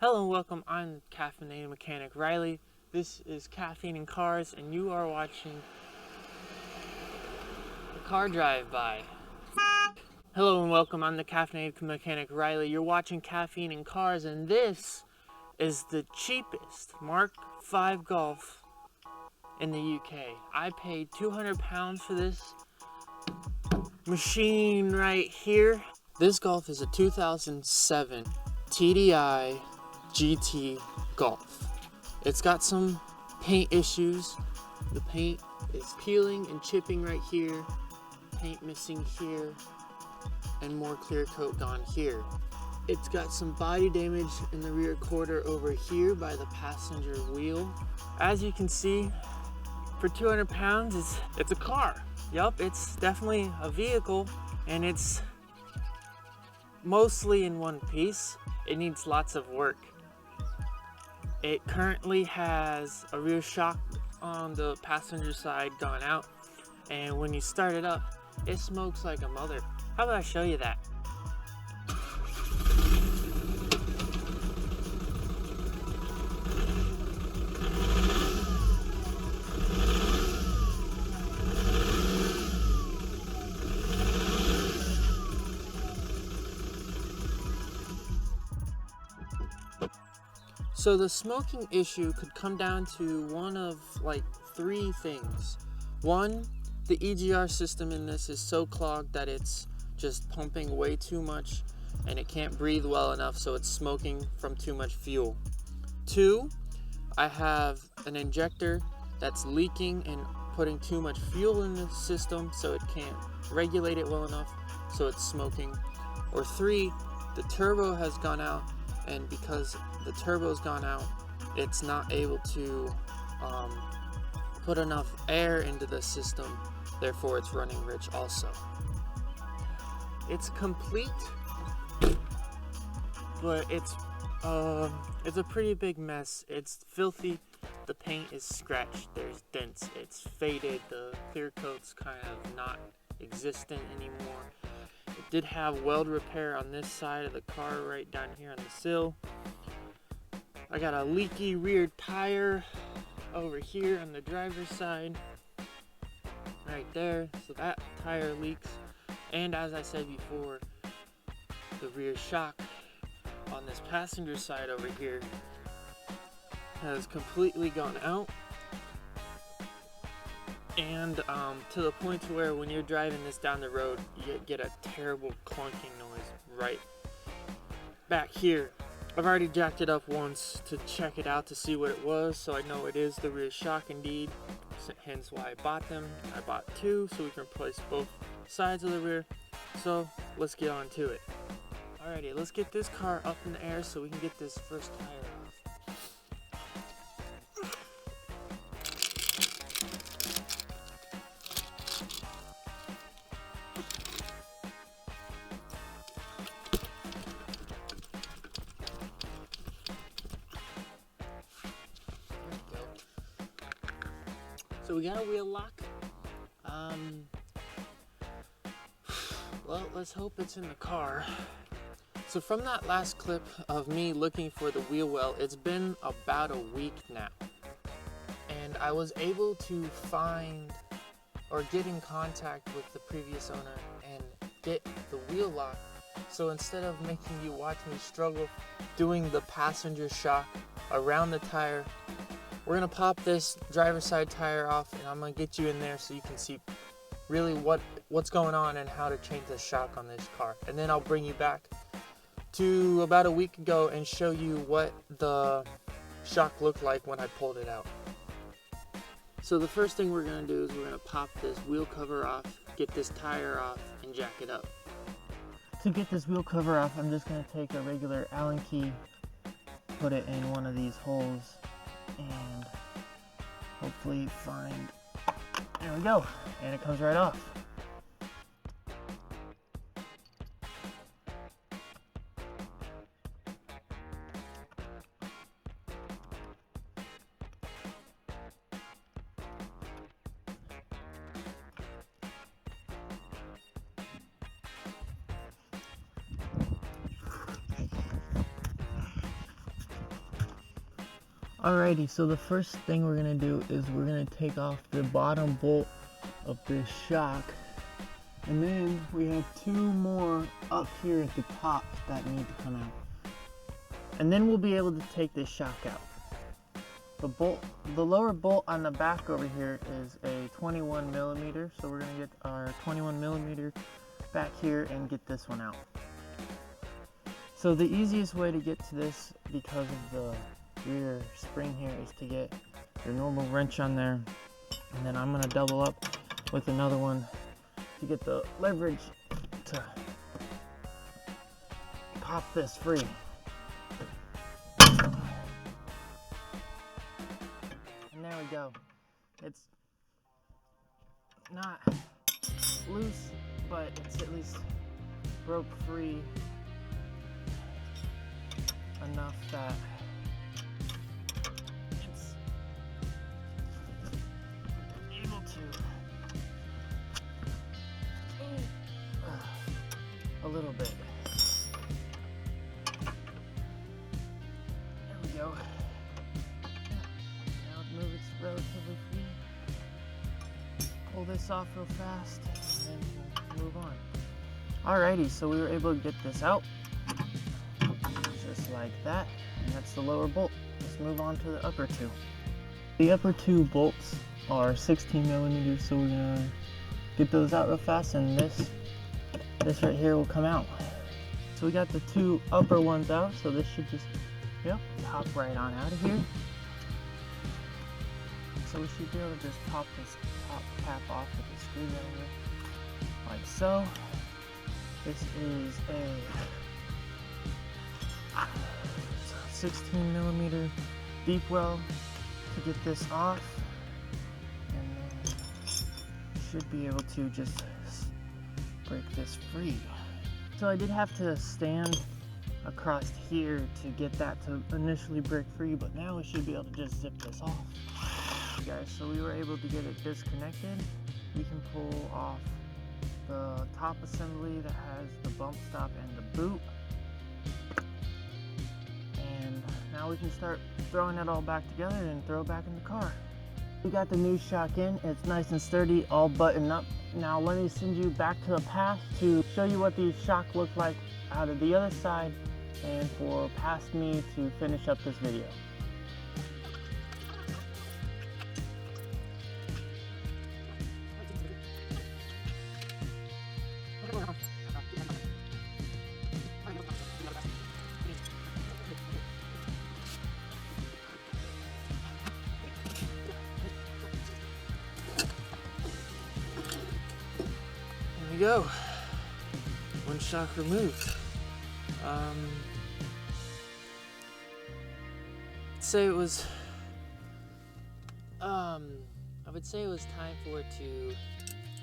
Hello and welcome, I'm caffeinated mechanic Riley. This is Caffeine in Cars and you are watching a car drive-by. Hello and welcome, I'm the caffeinated mechanic Riley. You're watching Caffeine in Cars and this is the cheapest Mark V Golf in the UK. I paid £200 for this machine right here. This Golf is a 2007 TDI GT Golf. It's got some paint issues. The paint is peeling and chipping right here, paint missing here, and more clear coat gone here. It's got some body damage in the rear quarter over here by the passenger wheel. As you can see, for £200, it's a car. Yup, it's definitely a vehicle, and it's mostly in one piece. It needs lots of work. It currently has a rear shock on the passenger side gone out, and when you start it up, it smokes like a mother. How about I show you that? So the smoking issue could come down to one of like three things. One, the EGR system in this is so clogged that it's just pumping way too much and it can't breathe well enough, so it's smoking from too much fuel. Two, I have an injector that's leaking and putting too much fuel in the system, so it can't regulate it well enough, so it's smoking. Or three, the turbo has gone out, and because the turbo's gone out, it's not able to put enough air into the system, therefore it's running rich also. It's complete, but it's a pretty big mess. It's filthy, the paint is scratched, there's dents, it's faded, the clear coat's kind of not existent anymore. It did have weld repair on this side of the car right down here on the sill. I got a leaky rear tire over here on the driver's side, right there, so that tire leaks. And as I said before, the rear shock on this passenger side over here has completely gone out, and to the point to where when you're driving this down the road, you get a terrible clunking noise right back here. I've already jacked it up once to check it out to see what it was, so I know it is the rear shock indeed, hence why I bought them. I bought two so we can replace both sides of the rear, so let's get on to it. Alrighty, let's get this car up in the air so we can get this first tire off. So we got a wheel lock. Well, let's hope it's in the car. So from that last clip of me looking for the wheel well, it's been about a week now. And I was able to find or get in contact with the previous owner and get the wheel lock. So instead of making you watch me struggle doing the passenger shock around the tire, we're gonna pop this driver's side tire off, and I'm gonna get you in there so you can see really what's going on and how to change the shock on this car. And then I'll bring you back to about a week ago and show you what the shock looked like when I pulled it out. So the first thing we're gonna do is we're gonna pop this wheel cover off, get this tire off, and jack it up. To get this wheel cover off, I'm just gonna take a regular Allen key, put it in one of these holes, and hopefully find, there we go, and it comes right off. Alrighty, so the first thing we're gonna do is we're gonna take off the bottom bolt of this shock, and then we have two more up here at the top that need to come out, and then we'll be able to take this shock out. The lower bolt on the back over here is a 21 millimeter, so we're gonna get our 21 millimeter back here and get this one out. So the easiest way to get to this, because of the rear spring here, is to get your normal wrench on there, and then I'm gonna double up with another one to get the leverage to pop this free. And there we go. It's not loose, but it's at least broke free enough that it's able to a little bit. There we go. Now move it relatively free. Pull this off real fast, and then we'll move on. Alrighty, so we were able to get this out. Just like that, and that's the lower bolt. Let's move on to the upper two. The upper two bolts are 16 millimeters, so we're gonna get those out real fast, and this right here will come out. So we got the two upper ones out, so this should just, pop right on out of here. So we should be able to just pop this top cap off with a screwdriver, like so. This is a 16 millimeter deep well to get this off, and then should be able to just break this free. So I did have to stand across here to get that to initially break free, but now we should be able to just zip this off. Okay, guys, so we were able to get it disconnected. We can pull off the top assembly that has the bump stop and the boot. And now we can start throwing it all back together and throw it back in the car. We got the new shock in. It's nice and sturdy, all buttoned up. Now let me send you back to the past to show you what these shocks look like out of the other side, and for past me to finish up this video. There we go. One shock removed. I would say it was time for it to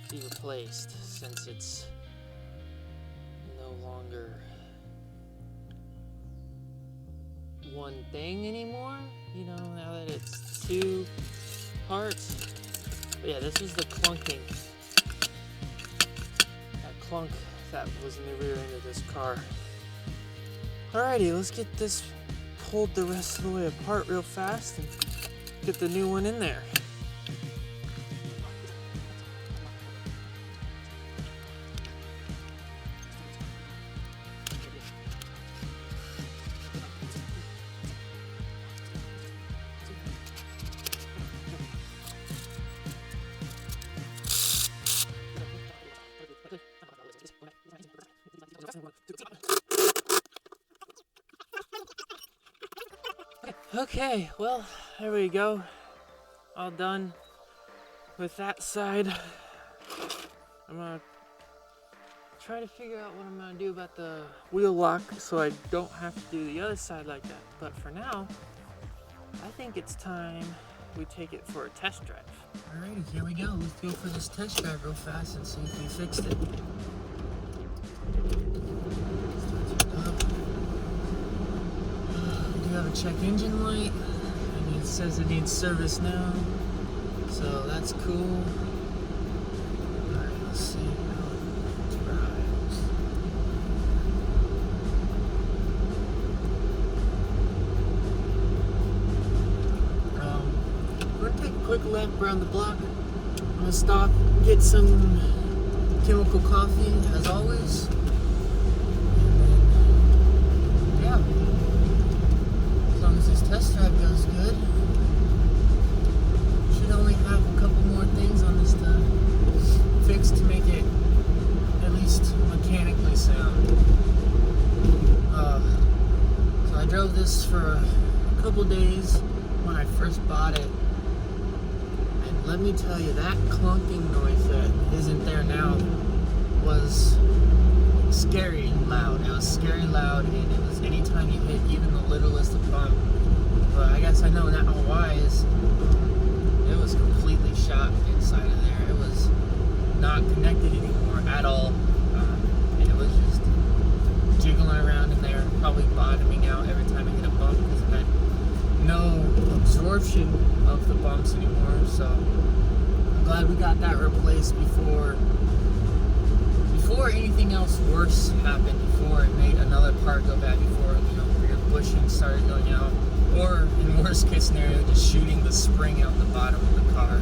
be replaced, since it's no longer one thing anymore, now that it's two parts. But yeah, this is the clunking. That clunk that was in the rear end of this car. Alrighty, let's get this pulled the rest of the way apart real fast and get the new one in there. Okay, well, there we go. All done with that side. I'm gonna try to figure out what I'm gonna do about the wheel lock so I don't have to do the other side like that. But for now, I think it's time we take it for a test drive. Alrighty, here we go. Let's go for this test drive real fast and see if we fixed it. We do have a check engine light, and it says it needs service now, so that's cool. Alright, let's see how it drives. quick lap around the block. I'm gonna stop, get some chemical coffee as always. And then, yeah, as long as this test drive goes good, should only have a couple more things on this to fix to make it at least mechanically sound. So I drove this for a couple days when I first bought it, and let me tell you, that clunking noise that isn't there now was scary loud. It was scary loud, and it was anytime you hit even the littlest of bump. But I guess I know now why is it was completely shot inside of there. It was not connected anymore at all, and it was just jiggling around in there, probably bottoming out every time I hit a bump because it had no absorption of the bumps anymore. So I'm glad we got that replaced before anything else worse happened, before it made another part go bad, before rear bushing started going out, or in worst case scenario, just shooting the spring out the bottom of the car.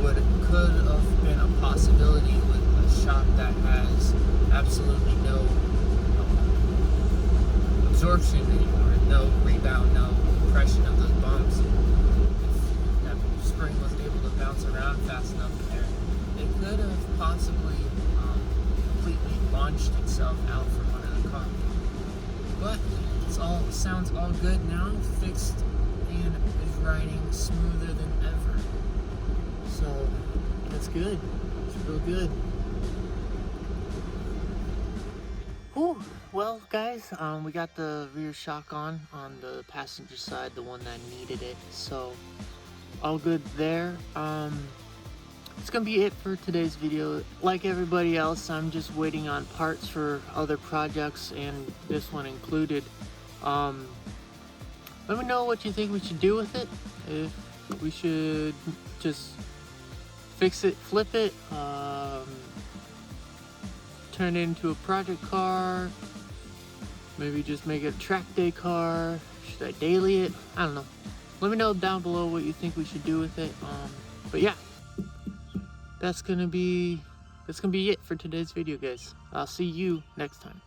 Could have been a possibility with a shop that has absolutely no absorption anymore, no rebound, no compression of those bumps. If that spring wasn't able to bounce around fast enough in there, it could have possibly completely launched itself out from under the car. But sounds all good now, fixed, and is riding smoother than ever. So that's good. It's real good. Ooh, well, guys, we got the rear shock on the passenger side, the one that needed it. So all good there. It's gonna be it for today's video. Like everybody else, I'm just waiting on parts for other projects, and this one included. Let me know what you think we should do with it. If we should just fix it, flip it, turn it into a project car, maybe just make it a track day car. Should I daily it? I don't know. Let me know down below what you think we should do with it. But yeah, that's gonna be it for today's video, guys. I'll see you next time.